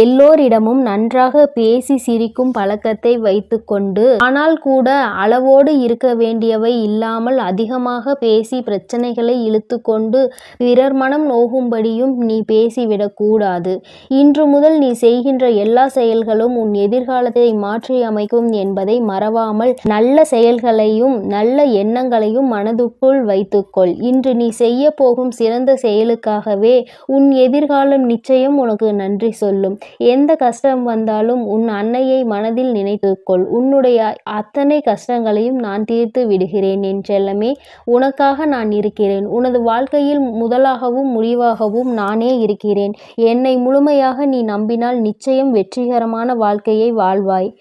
B: எல்லோரிடமும் நன்றாக பேசி சிரிக்கும் பழக்கத்தை வைத்துக்கொண்டு, ஆனால் கூட அளவோடு இருக்க வேண்டியவை இல்லாமல் அதிகமாக பேசி பிரச்சனைகளை இழுத்து கொண்டு பிறர் மனம் நோகும்படியும் நீ பேசிவிடக்கூடாது. இன்று முதல் நீ செய்கின்ற எல்லா செயல்களும் உன் எதிர்காலத்தை மாற்றி அமைக்கும் என்பதை மறவாமல் நல்ல செயல்களையும் நல்ல எண்ணங்களையும் மனதுக்குள் வைத்துக்கொள். இன்று நீ செய்ய போகும் சிறந்த செயலுக்காகவே உன் எதிர்காலம் நிச்சயம் உனக்கு நன்றி சொல்லும். எந்த கஷ்டம் வந்தாலும் உன் அன்னையை மனதில் நினைத்துக்கொள். உன்னுடைய அத்தனை கஷ்டங்களையும் நான் தீர்த்து விடுகிறேன் என் செல்லமே. உனக்காக நான் இருக்கிறேன். உனது வாழ்க்கையில் முதலாகவும் முடிவாகவும் நானே இருக்கிறேன். என்னை முழுமையாக நீ நம்பினால் நிச்சயம் வெற்றிகரமான வாழ்க்கையை வாழ்வாய்.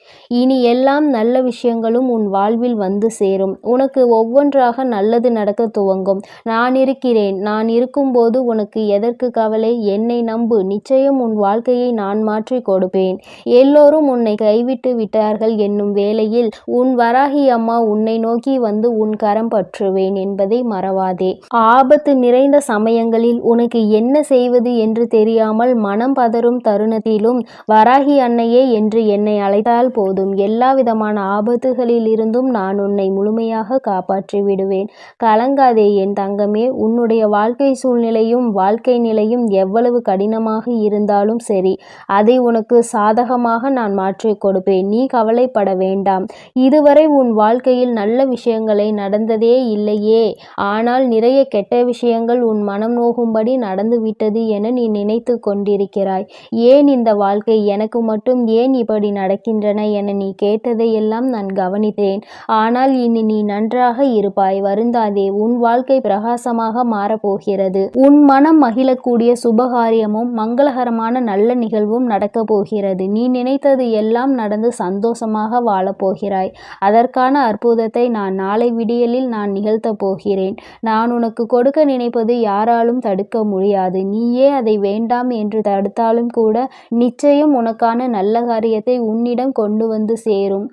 B: இனி எல்லாம் நல்ல விஷயங்களும் உன் வாழ்வில் வந்து சேரும். உனக்கு ஒவ்வொன்றாக நல்லது நடக்க துவங்கும். நான் இருக்கிறேன். நான் இருக்கும்போது உனக்கு எதற்கு கவலை? என்னை நம்பு. நிச்சயம் உன் வாழ்க்கையை நான் மாற்றி கொடுப்பேன். எல்லோரும் உன்னை கைவிட்டு விட்டார்கள் என்னும் வேளையில் உன் வராகி அம்மா உன்னை நோக்கி வந்து உன் கரம் பற்றுவேன் என்பதை மறவாதே. ஆபத்து நிறைந்த சமயங்களில் உனக்கு என்ன செய்வது என்று தெரியாமல் மனம் பதறும் தருணத்திலும் வராகி அன்னையே என்று என்னை அழைத்தால் போதும். எல்லா விதமான ஆபத்துகளில் இருந்தும் நான் உன்னை முழுமையாக காப்பாற்றி விடுவேன். கலங்காதே என் தங்கமே. உன்னுடைய வாழ்க்கை சூழ்நிலையும் வாழ்க்கை நிலையும் எவ்வளவு கடினமாக இருந்தாலும் சரி, அதை உனக்கு சாதகமாக நான் மாற்றிக் கொடுப்பேன். நீ கவலைப்பட வேண்டாம். இதுவரை உன் வாழ்க்கையில் நல்ல விஷயங்களை நடந்ததே இல்லையே, ஆனால் நிறைய கெட்ட விஷயங்கள் உன் மனம் நோகும்படி நடந்துவிட்டது என நீ நினைத்து கொண்டிருக்கிறாய். ஏன் இந்த வாழ்க்கை எனக்கு மட்டும் ஏன் இப்படி நடக்கின்றன என நீ கேட்டதையெல்லாம் நான் கவனித்தேன். ஆனால் இனி நீ நன்றாக இருப்பாய். வருந்தாதே. உன் வாழ்க்கை பிரகாசமாக மாறப்போகிறது. உன் மனம் மகிழக்கூடிய சுபகாரியமும் மங்களகரமான நல்ல நிகழ்வும் நடக்கப் போகிறது. நீ நினைத்தது எல்லாம் நடந்து சந்தோஷமாக வாழப்போகிறாய். அதற்கான அற்புதத்தை நான் நாளை விடியலில் நான் நிகழ்த்தப் போகிறேன். நான் உனக்கு கொடுக்க நினைப்பது யாராலும் தடுக்க முடியாது. நீயே அதை வேண்டாம் என்று தடுத்தாலும் கூட நிச்சயம் உனக்கான நல்ல காரியத்தை உன்னிடம் கொண்டு வந்து சேரும்.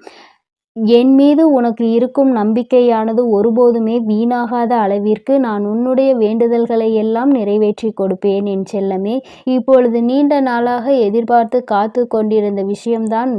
B: என் மீது உனக்கு இருக்கும் நம்பிக்கையானது ஒருபோதுமே வீணாகாத அளவிற்கு நான் உன்னுடைய வேண்டுதல்களை எல்லாம் நிறைவேற்றி கொடுப்பேன் என் செல்லமே. இப்பொழுது நீண்ட நாளாக எதிர்பார்த்து காத்து கொண்டிருந்த விஷயம்தான்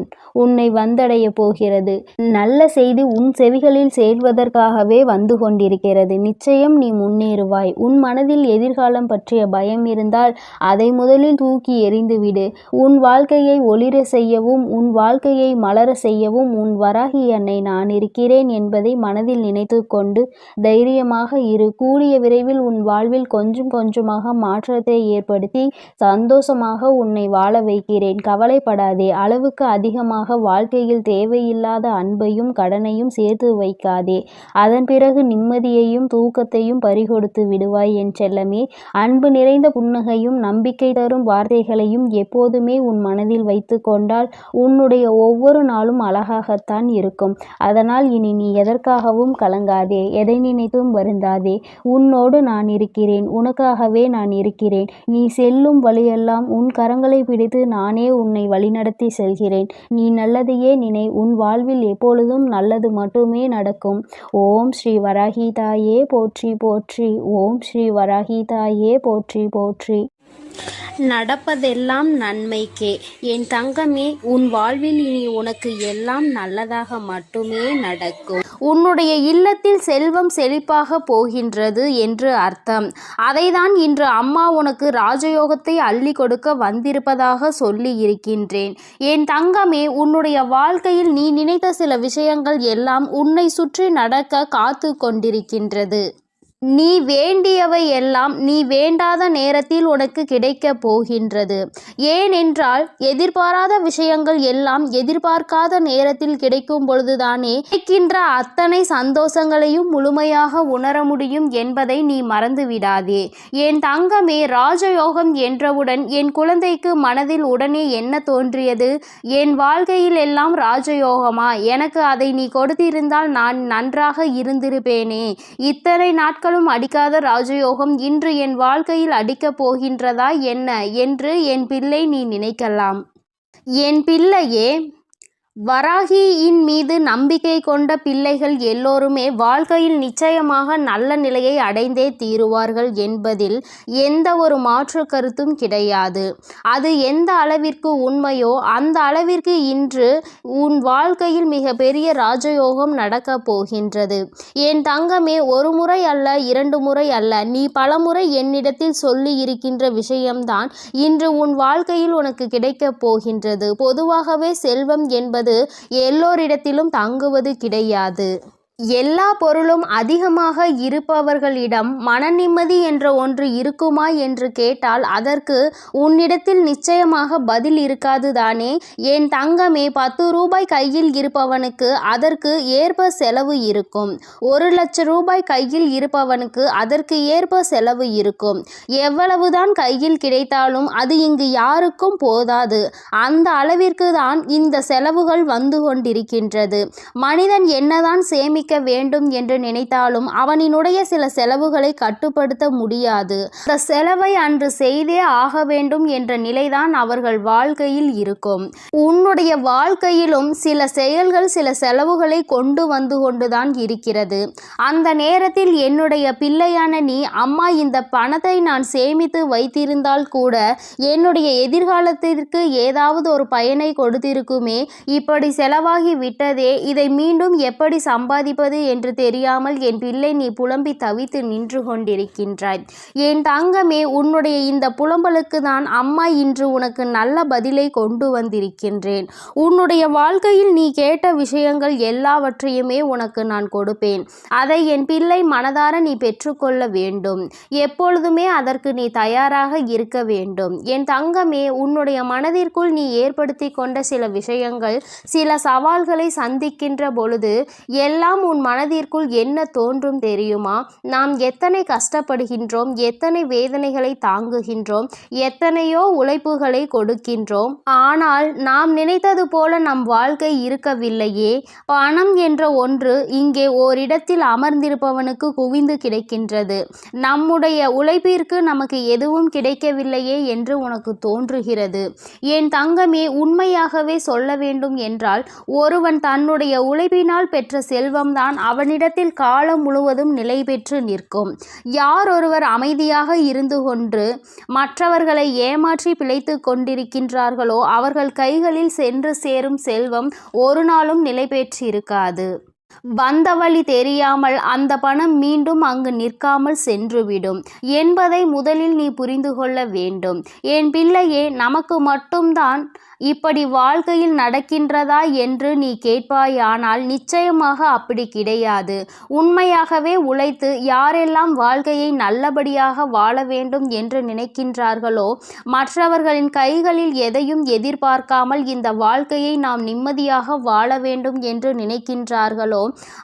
B: உன்னை வந்தடைய போகிறது. நல்ல செய்தி உன் செவிகளில் சேர்வதற்காகவே வந்து கொண்டிருக்கிறது. நிச்சயம் நீ முன்னேறுவாய். உன் மனதில் எதிர்காலம் பற்றிய பயம் இருந்தால் அதை முதலில் தூக்கி எறிந்துவிடு. உன் வாழ்க்கையை ஒளிர செய்யவும் உன் வாழ்க்கையை மலர செய்யவும் உன் வராகி அன்னை நான் இருக்கிறேன் என்பதை மனதில் நினைத்து கொண்டு தைரியமாக இரு. கூடிய விரைவில் உன் வாழ்வில் கொஞ்சம் கொஞ்சமாக மாற்றத்தை ஏற்படுத்தி சந்தோஷமாக உன்னை வாழ வைக்கிறேன். கவலைப்படாதே. அளவுக்கு அதிகமாக வாழ்க்கையில் தேவையில்லாத அன்பையும் கடனையும் சேர்த்து வைக்காதே. அதன் பிறகு நிம்மதியையும் தூக்கத்தையும் பறிகொடுத்து விடுவாய் என் செல்லமே. அன்பு நிறைந்த புன்னகையும் நம்பிக்கை தரும் வார்த்தைகளையும் எப்போதுமே உன் மனதில் வைத்து கொண்டால் உன்னுடைய ஒவ்வொரு நாளும் அழகாகத்தான் இருக்கும். அதனால் இனி நீ எதற்காகவும் கலங்காதே. எதை நினைத்தும் வருந்தாதே. உன்னோடு நான் இருக்கிறேன். உனக்காகவே நான் இருக்கிறேன். நீ செல்லும் வழியெல்லாம் உன் கரங்களை பிடித்து நானே உன்னை வழிநடத்தி செல்கிறேன். நீ நல்லதையே நினை. உன் வாழ்வில் எப்பொழுதும் நல்லது மட்டுமே நடக்கும். ஓம் ஸ்ரீ வராகி தாயே போற்றி போற்றி. ஓம் ஸ்ரீ வராகி தாயே போற்றி போற்றி.
A: நடப்பதெல்லாம் நன்மைக்கே. என் தங்கமே, உன் வாழ்வில் இனி உனக்கு எல்லாம் நல்லதாக மட்டுமே நடக்கும்.
C: உன்னுடைய இல்லத்தில் செல்வம் செழிப்பாக போகின்றது என்று அர்த்தம். அதைதான் இன்று அம்மா உனக்கு ராஜயோகத்தை அள்ளி கொடுக்க வந்திருப்பதாக சொல்லி இருக்கின்றேன். என் தங்கமே, உன்னுடைய வாழ்க்கையில் நீ நினைத்த சில விஷயங்கள் எல்லாம் உன்னை சுற்றி நடக்க காத்து கொண்டிருக்கின்றது. நீ வேண்டியவை எல்லாம் நீ வேண்டாத நேரத்தில் உனக்கு கிடைக்க போகின்றது. ஏனென்றால் எதிர்பாராத விஷயங்கள் எல்லாம் எதிர்பார்க்காத நேரத்தில் கிடைக்கும் பொழுதுதானே கிடைக்கின்ற அத்தனை சந்தோஷங்களையும் முழுமையாக உணர முடியும் என்பதை நீ மறந்துவிடாதே. என் தங்கமே, ராஜயோகம் என்றவுடன் என் குழந்தைக்கு மனதில் உடனே என்ன தோன்றியது? என் வாழ்க்கையில் எல்லாம் ராஜயோகமா? எனக்கு அதை நீ கொடுத்திருந்தால் நான் நன்றாக இருந்திருப்பேனே. இத்தனை நாட்கள் அடிக்காத ராஜயோகம் இன்று என் வாழ்க்கையில் அடிக்கப் போகின்றதா என்ன என்று என் பிள்ளை நீ நினைக்கலாம். என் பிள்ளையே, வராகியின் மீது நம்பிக்கை கொண்ட பிள்ளைகள் எல்லோருமே வாழ்க்கையில் நிச்சயமாக நல்ல நிலையை அடைந்தே தீருவார்கள் என்பதில் எந்த ஒரு மாற்று கருத்தும் கிடையாது. அது எந்த அளவிற்கு உண்மையோ அந்த அளவிற்கு இன்று உன் வாழ்க்கையில் மிக பெரிய ராஜயோகம் நடக்கப் போகின்றது. என் தங்கமே, ஒரு முறை அல்ல, 2 முறை அல்ல, நீ பலமுறை என்னிடத்தில் சொல்லி இருக்கின்ற விஷயம்தான் இன்று உன் வாழ்க்கையில் உனக்கு கிடைக்கப் போகின்றது. பொதுவாகவே செல்வம் என்பது எல்லோரிடத்திலும் தங்குவது கிடையாது. எல்லா பொருளும் அதிகமாக இருப்பவர்களிடம் மன நிம்மதி என்ற ஒன்று இருக்குமா என்று கேட்டால் அதற்கு உன்னிடத்தில் நிச்சயமாக பதில் இருக்காது தானே. என் தங்கமே, 10 ரூபாய் கையில் இருப்பவனுக்கு அதற்கு ஏற்ப செலவு இருக்கும். 1 லட்சம் ரூபாய் கையில் இருப்பவனுக்கு அதற்கு ஏற்ப செலவு இருக்கும். எவ்வளவுதான் கையில் கிடைத்தாலும் அது இங்கு யாருக்கும் போதாது. அந்த அளவிற்கு தான் இந்த செலவுகள் வந்து கொண்டிருக்கின்றது. மனிதன் என்னதான் சேமிக்க வேண்டும் என்று நினைத்தாலும் அவனினுடைய சில செலவுகளை கட்டுப்படுத்த முடியாது. அந்த செலவை அன்று செய்தே ஆக வேண்டும் என்ற நிலைதான் அவர்கள் வாழ்க்கையில் இருக்கும். உன்னுடைய வாழ்க்கையிலும் சில செயல்கள் சில செலவுகளை கொண்டு வந்து கொண்டுதான் இருக்கிறது. அந்த நேரத்தில் என்னுடைய பிள்ளையான நீ, அம்மா இந்த பணத்தை நான் சேமித்து வைத்திருந்தால் கூட என்னுடைய எதிர்காலத்திற்கு ஏதாவது ஒரு பயனை கொடுத்திருக்குமே, இப்படி செலவாகி விட்டதே, இதை மீண்டும் எப்படி சம்பாதிப்பது என்று தெரியாமல் என் பிள்ளை நீ புலம்பி தவித்து நின்று கொண்டிருக்கின்றாய். என் தங்கமே, உன்னுடைய இந்த புலம்பலுக்கு தான் அம்மா இன்று உனக்கு நல்ல பதிலை கொண்டு வந்திருக்கின்றேன். உன்னுடைய வாழ்க்கையில் நீ கேட்ட விஷயங்கள் எல்லாவற்றையுமே உனக்கு நான் கொடுப்பேன். அதை என் பிள்ளை மனதார நீ பெற்றுக்கொள்ள வேண்டும். எப்பொழுதுமே அதற்கு நீ தயாராக இருக்க வேண்டும். என் தங்கமே, உன்னுடைய மனதிற்குள் நீ ஏற்படுத்தி கொண்ட சில விஷயங்கள் சில சவால்களை சந்திக்கின்ற பொழுது எல்லாம்
B: உன் மனதிற்குள் என்ன தோன்றும் தெரியுமா? நாம் எத்தனை கஷ்டப்படுகின்றோம், எத்தனை வேதனைகளை தாங்குகின்றோம், எத்தனையோ உழைப்புகளை கொடுக்கின்றோம். ஆனால் நாம் நினைத்தது போல நம் வாழ்க்கை இருக்கவில்லையே. பணம் என்ற ஒன்று இங்கே ஓரிடத்தில் அமர்ந்திருப்பவனுக்கு குவிந்து கிடைக்கின்றது. நம்முடைய உழைப்பிற்கு நமக்கு எதுவும் கிடைக்கவில்லையே என்று உனக்கு தோன்றுகிறது. என் தங்கமே, உண்மையாகவே சொல்ல வேண்டும் என்றால், ஒருவன் தன்னுடைய உழைப்பினால் பெற்ற செல்வம்தான் அவனிடத்தில் காலம் முழுவதும் நிலை பெற்று நிற்கும். யார் ஒருவர் அமைதியாக இருந்து கொண்டு மற்றவர்களை ஏமாற்றி பிழைத்து கொண்டிருக்கின்றார்களோ அவர்கள் கைகளில் சென்று சேரும் செல்வம் ஒரு நாளும் நிலை பெற்றிருக்காது. வந்த வழி தெரியாமல் அந்த பணம் மீண்டும் அங்கு நிற்காமல் சென்றுவிடும் என்பதை முதலில் நீ புரிந்து கொள்ள வேண்டும். என் பிள்ளையே, நமக்கு மட்டும்தான் இப்படி வாழ்க்கையில் நடக்கின்றதா என்று நீ கேட்பாயானால் நிச்சயமாக அப்படி கிடையாது. உண்மையாகவே உழைத்து யாரெல்லாம் வாழ்க்கையை நல்லபடியாக வாழ வேண்டும் என்று நினைக்கின்றார்களோ, மற்றவர்களின் கைகளில் எதையும் எதிர்பார்க்காமல் இந்த வாழ்க்கையை நாம் நிம்மதியாக வாழ வேண்டும் என்று நினைக்கின்றார்களோ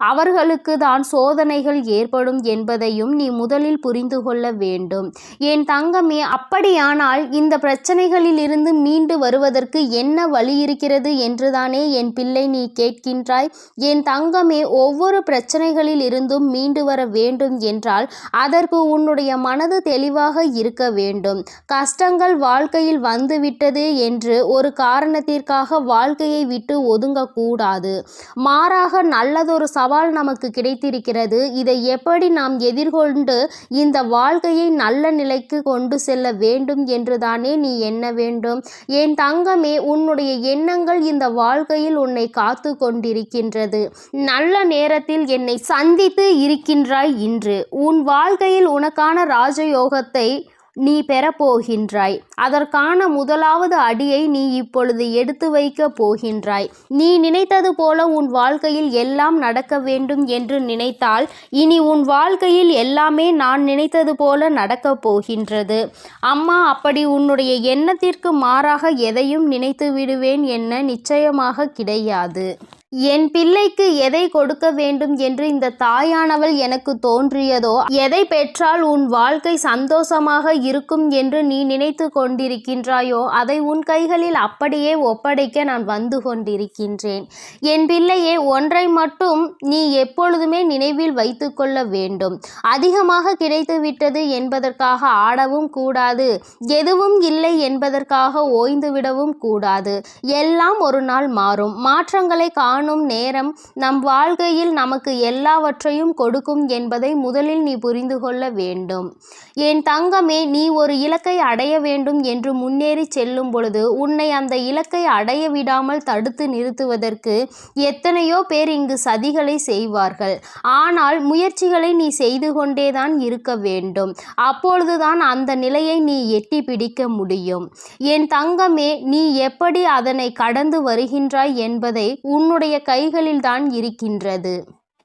B: அவர்களுக்கு தான் சோதனைகள் ஏற்படும் என்பதையும் நீ முதலில் புரிந்து கொள்ள வேண்டும். என் தங்கமே, அப்படியானால் இந்த பிரச்சனைகளில் இருந்து மீண்டு வருவதற்கு என்ன வழி இருக்கிறது என்றுதானே என் பிள்ளை நீ கேட்கின்றாய்? என் தங்கமே, ஒவ்வொரு பிரச்சனைகளில் இருந்தும் மீண்டு வர வேண்டும் என்றால் அதற்கு உன்னுடைய மனது தெளிவாக இருக்க வேண்டும். கஷ்டங்கள் வாழ்க்கையில் வந்துவிட்டது என்று ஒரு காரணத்திற்காக வாழ்க்கையை விட்டு ஒதுங்கக்கூடாது. மாறாக நல்லதொரு சவால் நமக்கு கிடைத்திருக்கிறது. இதை எப்படி நாம் எதிர்கொண்டு இந்த வாழ்க்கையை நல்ல நிலைக்கு கொண்டு செல்ல வேண்டும் என்றுதானே நீ எண்ண வேண்டும். என் தங்கமே, உன்னுடைய எண்ணங்கள் இந்த வாழ்க்கையில் உன்னை காத்து கொண்டிருக்கின்றது. நல்ல நேரத்தில் என்னை சந்தித்து இருக்கின்றாய். இன்று உன் வாழ்க்கையில் உனக்கான ராஜயோகத்தை நீ பெறப்போகின்றாய். அதற்கான முதலாவது அடியை நீ இப்பொழுது எடுத்து வைக்க போகின்றாய். நீ நினைத்தது போல உன் வாழ்க்கையில் எல்லாம் நடக்க வேண்டும் என்று நினைத்தால் இனி உன் வாழ்க்கையில் எல்லாமே நான் நினைத்தது போல நடக்கப் போகின்றது. அம்மா, அப்படி உன்னுடைய எண்ணத்திற்கு மாறாக எதையும் நினைத்து விடுவேன் என்ன நிச்சயமாக கிடையாது. என் பிள்ளைக்கு எதை கொடுக்க வேண்டும் என்று இந்த தாயானவள் எனக்கு தோன்றியதோ, எதை பெற்றால் உன் வாழ்க்கை சந்தோஷமாக இருக்கும் என்று நீ நினைத்து கொண்டிருக்கின்றாயோ அதை உன் கைகளில் அப்படியே ஒப்படைக்க நான் வந்து கொண்டிருக்கின்றேன். என் பிள்ளையே, ஒன்றை மட்டும் நீ எப்பொழுதுமே நினைவில் வைத்து கொள்ள வேண்டும். அதிகமாக கிடைத்து விட்டது என்பதற்காக ஆடவும் கூடாது. எதுவும் இல்லை என்பதற்காக ஓய்ந்து விடவும் கூடாது. எல்லாம் ஒரு நாள் மாறும். மாற்றங்களை காணும் நேரம் நம் வாழ்க்கையில் நமக்கு எல்லாவற்றையும் கொடுக்கும் என்பதை முதலில் நீ புரிந்து கொள்ள வேண்டும். என் தங்கமே, நீ ஒரு இலக்கை அடைய வேண்டும் என்று முன்னேறி செல்லும் பொழுது உன்னை அந்த இலக்கை அடைய விடாமல் தடுத்து நிறுத்துவதற்கு எத்தனையோ பேர் இங்கு சதிகளை செய்வார்கள். ஆனால் முயற்சிகளை நீ செய்து கொண்டேதான் இருக்க வேண்டும். அப்பொழுதுதான் அந்த நிலையை நீ எட்டி பிடிக்க முடியும். என் தங்கமே, நீ எப்படி அதனை கடந்து வருகின்றாய் என்பதை உன்னுடைய கைகளில் தான் இருக்கின்றது.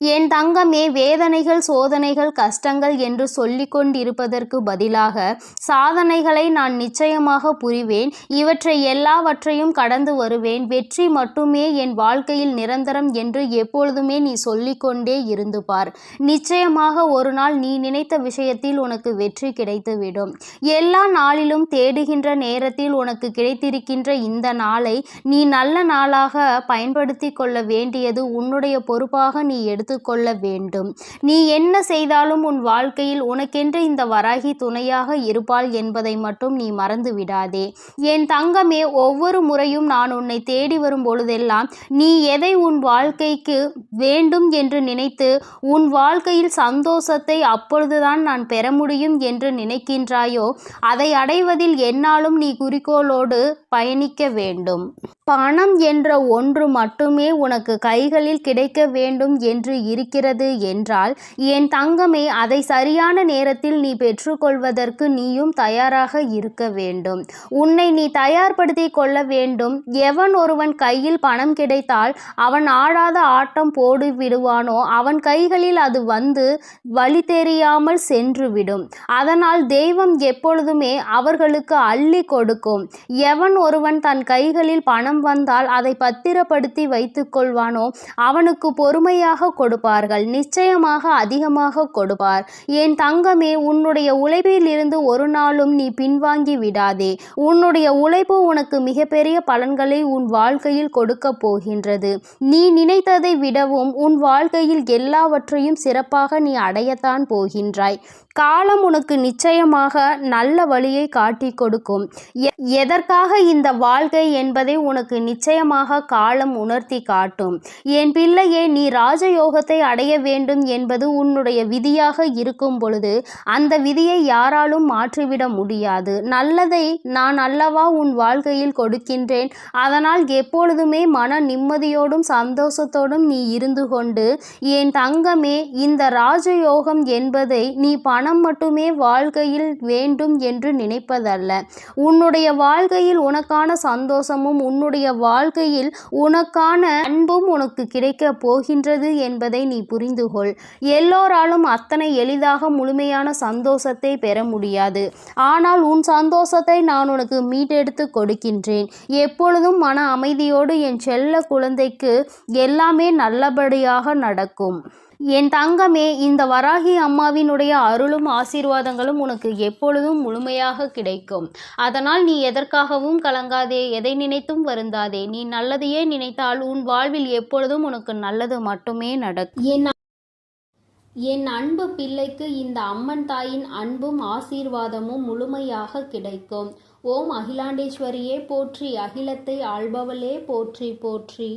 B: என் தங்கமே, வேதனைகள், சோதனைகள், கஷ்டங்கள் என்று சொல்லிக் கொண்டிருப்பதற்கு பதிலாக சாதனைகளை நான் நிச்சயமாக புரிவேன். இவற்றை எல்லாவற்றையும் கடந்து வருவேன். வெற்றி மட்டுமே என் வாழ்க்கையில் நிரந்தரம் என்று எப்பொழுதுமே நீ சொல்லிக்கொண்டே இருந்து பார். நிச்சயமாக ஒரு நாள் நீ நினைத்த விஷயத்தில் உனக்கு வெற்றி கிடைத்துவிடும். எல்லா நாளிலும் தேடுகின்ற நேரத்தில் உனக்கு கிடைத்திருக்கின்ற இந்த நாளை நீ நல்ல நாளாக பயன்படுத்தி கொள்ள வேண்டியது உன்னுடைய பொறுப்பாக நீ கொள்ள வேண்டும். நீ என்ன செய்தாலும் உன் வாழ்க்கையில் உனக்கென்று இந்த வராகி துணையாக இருப்பாள் என்பதை மட்டும் நீ மறந்து விடாதே. என் தங்கமே, ஒவ்வொரு முறையும் நான் உன்னை தேடி வரும் பொழுதெல்லாம் நீ எதை உன் வாழ்க்கைக்கு வேண்டும் என்று நினைத்து உன் வாழ்க்கையில் சந்தோஷத்தை அப்பொழுதுதான் நான் பெற முடியும் என்று நினைக்கின்றாயோ அதை அடைவதில் என்னாலும் நீ குறிக்கோளோடு பயணிக்க வேண்டும். பணம் என்ற ஒன்று மட்டுமே உனக்கு கைகளில் கிடைக்க வேண்டும் என்று இருக்கிறது என்றால் என் தங்கமே, அதை சரியான நேரத்தில் நீ பெற்றுக்கொள்வதற்கு நீயும் தயாராக இருக்க வேண்டும். உன்னை நீ தயார்படுத்தி கொள்ள வேண்டும். எவன் ஒருவன் கையில் பணம் கிடைத்தால் அவன் ஆடாத ஆட்டம் போடு விடுவானோ அவன் கைகளில் அது வந்து வழி தெரியாமல் சென்றுவிடும். அதனால் தெய்வம் எப்பொழுதுமே அவர்களுக்கு அள்ளி கொடுக்கும். எவன் ஒருவன் தன் கைகளில் பணம் வந்தால் அதை பத்திரப்படுத்தி வைத்து கொள்வானோ அவனுக்கு பொறுமையாக
C: கொடுப்பார்கள், நிச்சயமாக அதிகமாக கொடுப்பார். என் தங்கமே, உன்னுடைய உழைப்பில் இருந்து ஒரு நாளும் நீ பின்வாங்கி விடாதே. உன்னுடைய உழைப்பு உனக்கு மிகப்பெரிய பலன்களை உன் வாழ்க்கையில் கொடுக்க போகின்றது. நீ நினைத்ததை விடவும் உன் வாழ்க்கையில் எல்லாவற்றையும் சிறப்பாக நீ அடையத்தான் போகின்றாய். காலம் உனக்கு நிச்சயமாக நல்ல வழியை காட்டி கொடுக்கும். எதற்காக இந்த வாழ்க்கை என்பதை உனக்கு நிச்சயமாக காலம் உணர்த்தி காட்டும். என் பிள்ளையே, நீ ராஜயோகத்தை அடைய வேண்டும் என்பது உன்னுடைய விதியாக இருக்கும் பொழுது அந்த விதியை யாராலும் மாற்றிவிட முடியாது. நல்லதை நான் அல்லவா உன் வாழ்க்கையில் கொடுக்கின்றேன். அதனால் எப்பொழுதுமே மன நிம்மதியோடும் சந்தோஷத்தோடும் நீ இருந்து கொண்டு, என் தங்கமே, இந்த ராஜயோகம் என்பதை நீ பணம் மட்டுமே வாழ்க்கையில் வேண்டும் என்று நினைப்பதல்ல. உன்னுடைய வாழ்க்கையில் உனக்கான சந்தோஷமும் உன்னுடைய வாழ்க்கையில் உனக்கான அன்பும் உனக்கு கிடைக்க போகின்றது என்பதை நீ புரிந்து கொள். எல்லோராலும் அத்தனை எளிதாக முழுமையான சந்தோஷத்தை பெற முடியாது. ஆனால் உன் சந்தோஷத்தை நான் உனக்கு மீட்டெடுத்து கொடுக்கின்றேன். எப்பொழுதும் மன அமைதியோடு என் செல்ல குழந்தைக்கு எல்லாமே நல்லபடியாக நடக்கும். என் தங்கமே, இந்த வராகி அம்மாவினுடைய அருளும் ஆசீர்வாதங்களும் உனக்கு எப்பொழுதும் முழுமையாக கிடைக்கும். அதனால் நீ எதற்காகவும் கலங்காதே, எதை நினைத்தும் வருந்தாதே. நீ நல்லதையே நினைத்தால் உன் வாழ்வில் எப்பொழுதும் உனக்கு நல்லது மட்டுமே நடக்கும்.
A: என் அன்பு பிள்ளைக்கு இந்த அம்மன் தாயின் அன்பும் ஆசீர்வாதமும் முழுமையாக கிடைக்கும். ஓம் அகிலாண்டேஸ்வரியே போற்றி, அகிலத்தை ஆள்பவளே போற்றி போற்றி.